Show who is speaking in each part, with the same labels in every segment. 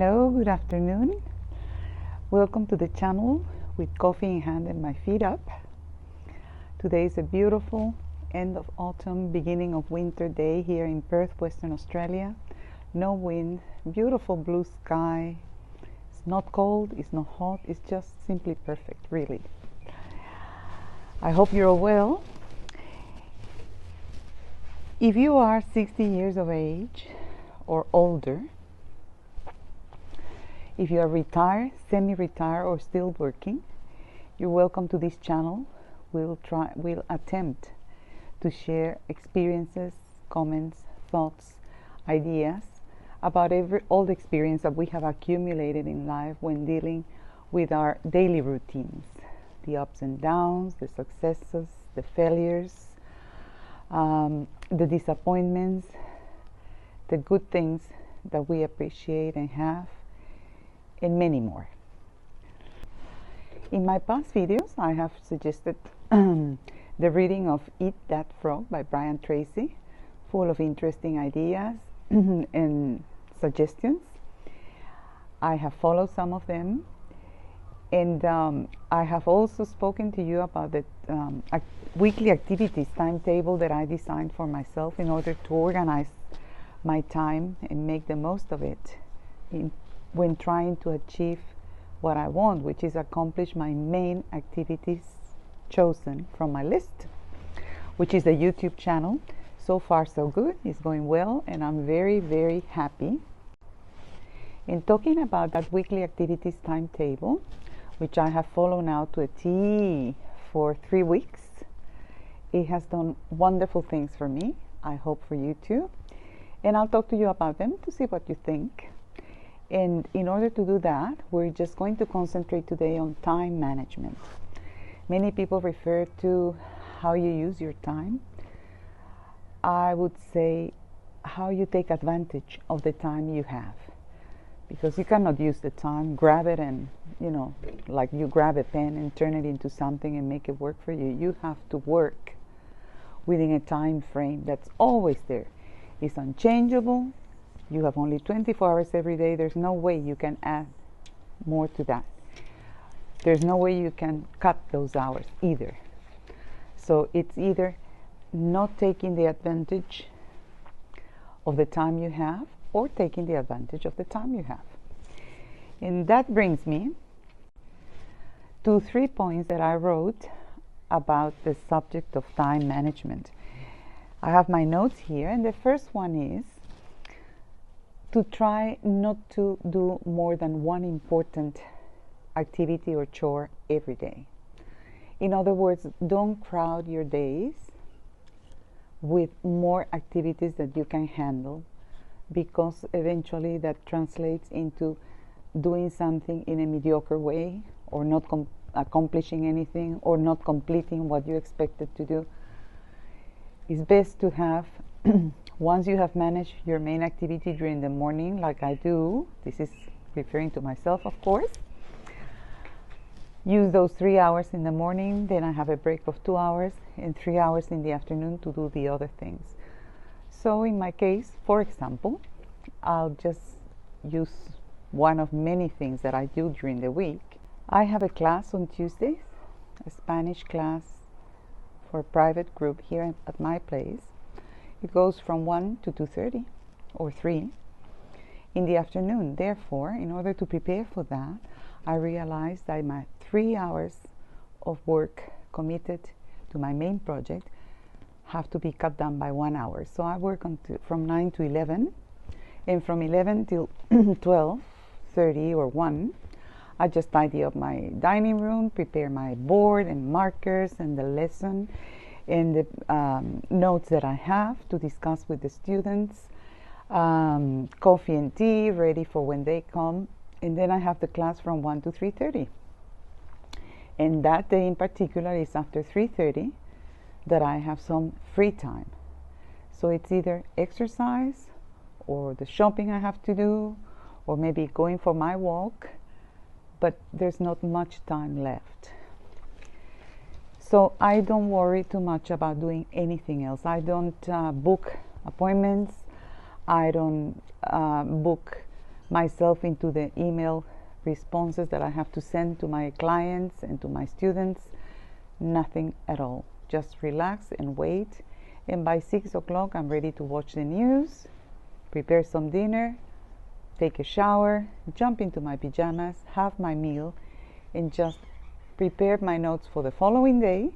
Speaker 1: Hello, good afternoon. Welcome to the channel with coffee in hand and my feet up. Today is a beautiful end of autumn, beginning of winter day here in Perth, Western Australia. No wind, beautiful blue sky. It's not cold, it's not hot, it's just simply perfect, really. I hope you're all well. If you are 60 years of age or older, if you are retired, semi-retired, or still working, you're welcome to this channel. We'll attempt to share experiences, comments, thoughts, ideas about all the experience that we have accumulated in life when dealing with our daily routines, the ups and downs, the successes, the failures, the disappointments, the good things that we appreciate and have, and many more. In my past videos, I have suggested the reading of Eat That Frog by Brian Tracy, full of interesting ideas and suggestions. I have followed some of them, and I have also spoken to you about the weekly activities timetable that I designed for myself in order to organize my time and make the most of it when trying to achieve what I want, which is accomplish my main activities chosen from my list, which is the YouTube channel. So far so good, it's going well, and I'm very, very happy. In talking about that weekly activities timetable, which I have followed now to a T for 3 weeks, it has done wonderful things for me. I hope for you too, and I'll talk to you about them to see what you think. And in order to do that, we're just going to concentrate today on time management. Many people refer to how you use your time. I would say how you take advantage of the time you have. Because you cannot use the time, grab it and, like you grab a pen and turn it into something and make it work for you. You have to work within a time frame that's always there. It's unchangeable. You have only 24 hours every day. There's no way you can add more to that. There's no way you can cut those hours either. So it's either not taking the advantage of the time you have or taking the advantage of the time you have. And that brings me to 3 points that I wrote about the subject of time management. I have my notes here, and the first one is to try not to do more than one important activity or chore every day. In other words, don't crowd your days with more activities that you can handle, because eventually that translates into doing something in a mediocre way, or not accomplishing anything, or not completing what you expected to do. It's best to have once you have managed your main activity during the morning, like I do, this is referring to myself, of course, use those 3 hours in the morning, then I have a break of 2 hours and 3 hours in the afternoon to do the other things. So in my case, for example, I'll just use one of many things that I do during the week. I have a class on Tuesdays, a Spanish class for a private group here at my place. It goes from 1 to 2:30 or 3 in the afternoon. Therefore, in order to prepare for that, I realized that my 3 hours of work committed to my main project have to be cut down by 1 hour. So I work from 9 to 11, and from 11 till 12:30 or 1, I just tidy up my dining room, prepare my board and markers and the lesson and the notes that I have to discuss with the students, coffee and tea ready for when they come, and then I have the class from 1 to 3:30. And that day in particular is after 3:30 that I have some free time. So it's either exercise or the shopping I have to do, or maybe going for my walk, but there's not much time left. So I don't worry too much about doing anything else. I don't book appointments. I don't book myself into the email responses that I have to send to my clients and to my students. Nothing at all. Just relax and wait. And by 6 o'clock, I'm ready to watch the news, prepare some dinner, take a shower, jump into my pajamas, have my meal, and just prepare my notes for the following day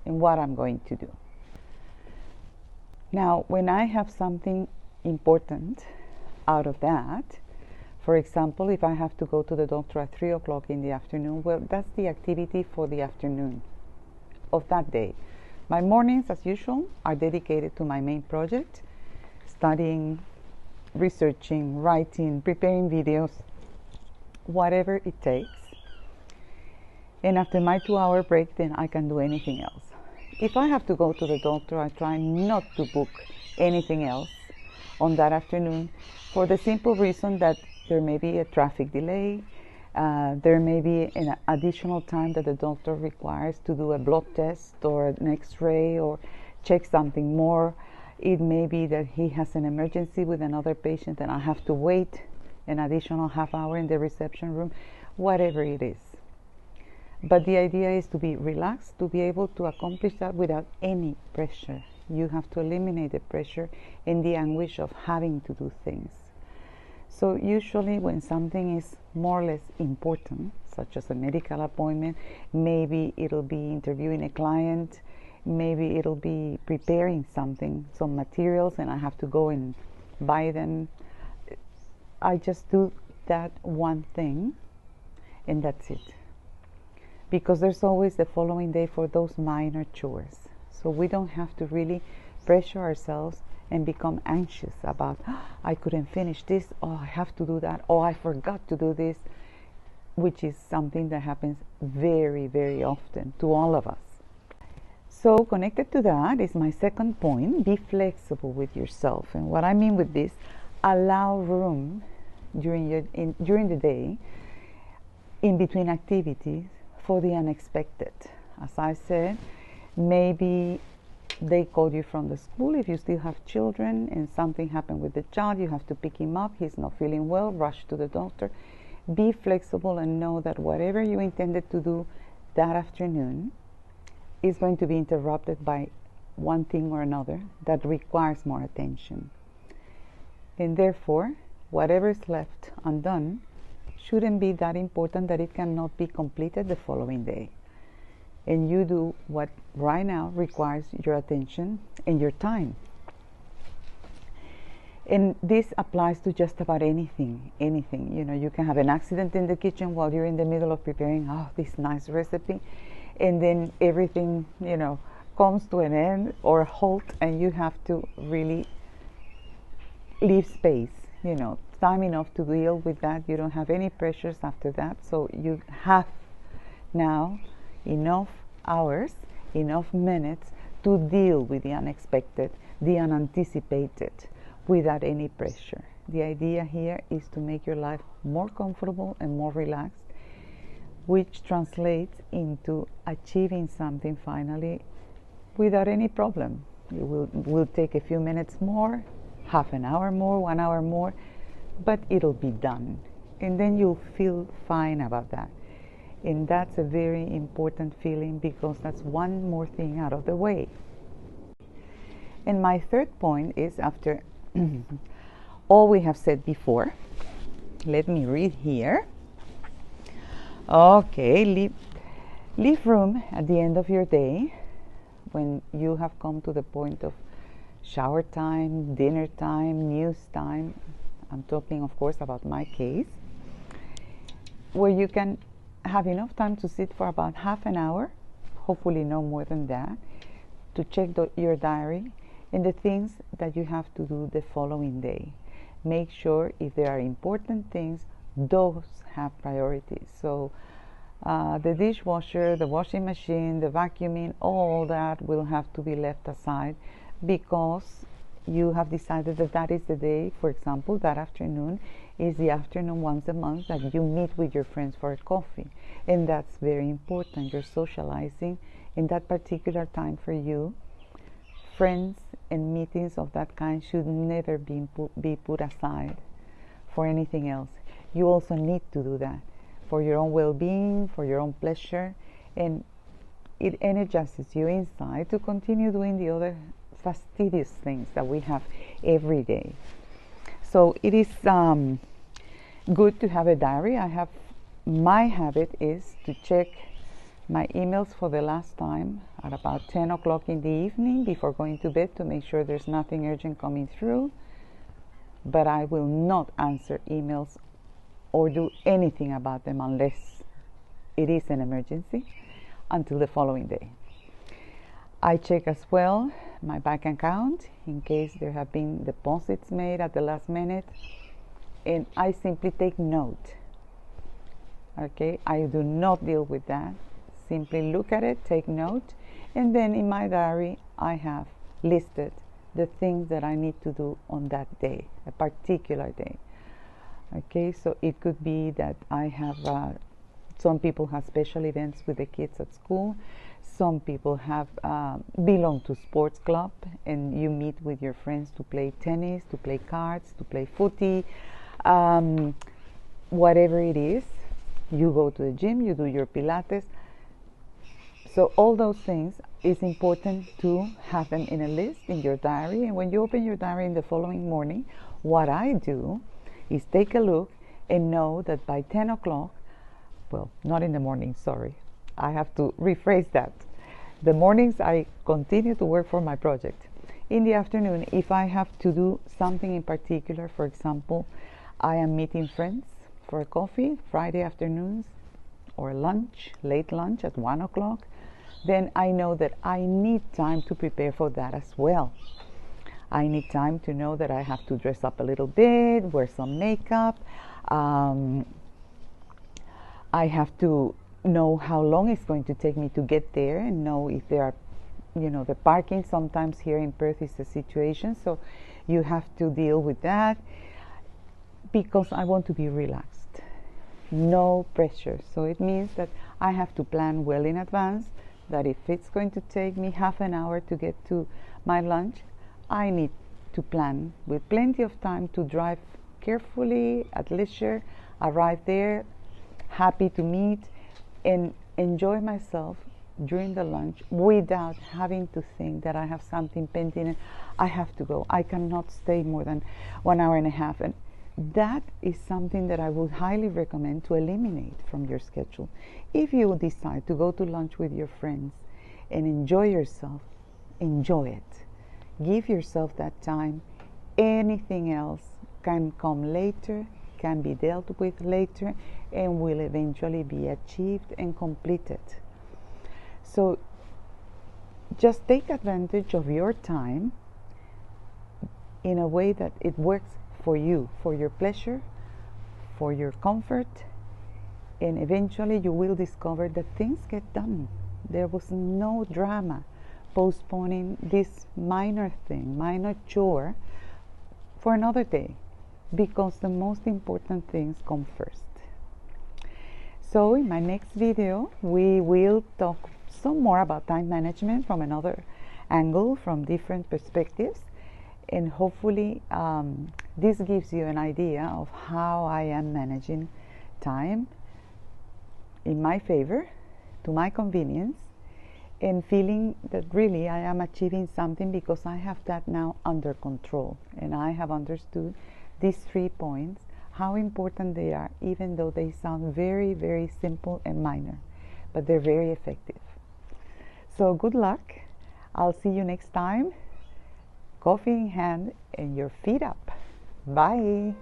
Speaker 1: and what I'm going to do. Now, when I have something important out of that, for example, if I have to go to the doctor at 3 o'clock in the afternoon, well, that's the activity for the afternoon of that day. My mornings, as usual, are dedicated to my main project, studying, researching, writing, preparing videos, whatever it takes. And after my 2-hour break, then I can do anything else. If I have to go to the doctor, I try not to book anything else on that afternoon for the simple reason that there may be a traffic delay. There may be an additional time that the doctor requires to do a blood test or an x-ray or check something more. It may be that he has an emergency with another patient and I have to wait an additional half hour in the reception room, whatever it is. But the idea is to be relaxed, to be able to accomplish that without any pressure. You have to eliminate the pressure and the anguish of having to do things. So usually when something is more or less important, such as a medical appointment, maybe it'll be interviewing a client, maybe it'll be preparing something, some materials, and I have to go and buy them. I just do that one thing and that's it. Because there's always the following day for those minor chores. So we don't have to really pressure ourselves and become anxious about, oh, I couldn't finish this, oh, I have to do that, oh, I forgot to do this, which is something that happens very, very often to all of us. So connected to that is my second point, be flexible with yourself. And what I mean with this, allow room during the day, in between activities, for the unexpected. As I said, maybe they call you from the school if you still have children and something happened with the child, you have to pick him up, he's not feeling well, rush to the doctor. Be flexible and know that whatever you intended to do that afternoon is going to be interrupted by one thing or another that requires more attention. And therefore, whatever is left undone shouldn't be that important that it cannot be completed the following day. And you do what right now requires your attention and your time. And this applies to just about anything. You know, you can have an accident in the kitchen while you're in the middle of preparing this nice recipe, and then everything, you know, comes to an end or a halt, and you have to really leave space, you know, time enough to deal with that. You don't have any pressures after that, so you have now enough hours, enough minutes to deal with the unexpected, the unanticipated, without any pressure. The idea here is to make your life more comfortable and more relaxed, which translates into achieving something finally without any problem. It will take a few minutes more, half an hour more, 1 hour more, but it'll be done. And then you'll feel fine about that. And that's a very important feeling because that's one more thing out of the way. And my third point is, after all we have said before, let me read here. Okay, leave room at the end of your day when you have come to the point of shower time, dinner time, news time. I'm talking, of course, about my case, where you can have enough time to sit for about half an hour, hopefully no more than that, to check your diary and the things that you have to do the following day. Make sure if there are important things, those have priorities. So the dishwasher, the washing machine, the vacuuming, all that will have to be left aside because you have decided that that is the day. For example, that afternoon is the afternoon once a month that you meet with your friends for a coffee, and that's very important. You're socializing in that particular time for you. Friends and meetings of that kind should never be put aside for anything else. You also need to do that for your own well-being, for your own pleasure, and it energizes you inside to continue doing the other fastidious things that we have every day. So it is good to have a diary. My habit is to check my emails for the last time at about 10 o'clock in the evening before going to bed to make sure there's nothing urgent coming through. But I will not answer emails or do anything about them unless it is an emergency until the following day. I check as well my bank account in case there have been deposits made at the last minute, and I simply take note. Okay, I do not deal with that. Simply look at it, take note, and then in my diary I have listed the things that I need to do on that day, a particular day. Okay, so it could be that I have some people have special events with the kids at school. Some people have belong to sports club, and you meet with your friends to play tennis, to play cards, to play footy, whatever it is. You go to the gym, you do your Pilates. So all those things is important to have them in a list in your diary. And when you open your diary in the following morning, what I do is take a look and know that by 10 o'clock, well, not in the morning, sorry. I have to rephrase that. The mornings I continue to work for my project. In the afternoon, if I have to do something in particular, for example, I am meeting friends for a coffee Friday afternoons or lunch, late lunch at 1 o'clock, then I know that I need time to prepare for that as well. I need time to know that I have to dress up a little bit, wear some makeup. I have to know how long it's going to take me to get there and know if there are, the parking sometimes here in Perth is a situation, so you have to deal with that because I want to be relaxed. No pressure. So it means that I have to plan well in advance, that if it's going to take me half an hour to get to my lunch, I need to plan with plenty of time to drive carefully, at leisure, arrive there, happy to meet, and enjoy myself during the lunch without having to think that I have something pending and I have to go. I cannot stay more than 1 hour and a half. And that is something that I would highly recommend to eliminate from your schedule. If you decide to go to lunch with your friends and enjoy yourself, enjoy it. Give yourself that time. Anything else can come later, can be dealt with later, and will eventually be achieved and completed. So just take advantage of your time in a way that it works for you, for your pleasure, for your comfort, and eventually you will discover that things get done. There was no drama postponing this minor thing, minor chore for another day, because the most important things come first. So in my next video, we will talk some more about time management from another angle, from different perspectives, and hopefully this gives you an idea of how I am managing time in my favor, to my convenience, and feeling that really I am achieving something because I have that now under control, and I have understood these 3 points, how important they are, even though they sound very, very simple and minor, but they're very effective. So good luck. I'll see you next time. Coffee in hand and your feet up. Bye.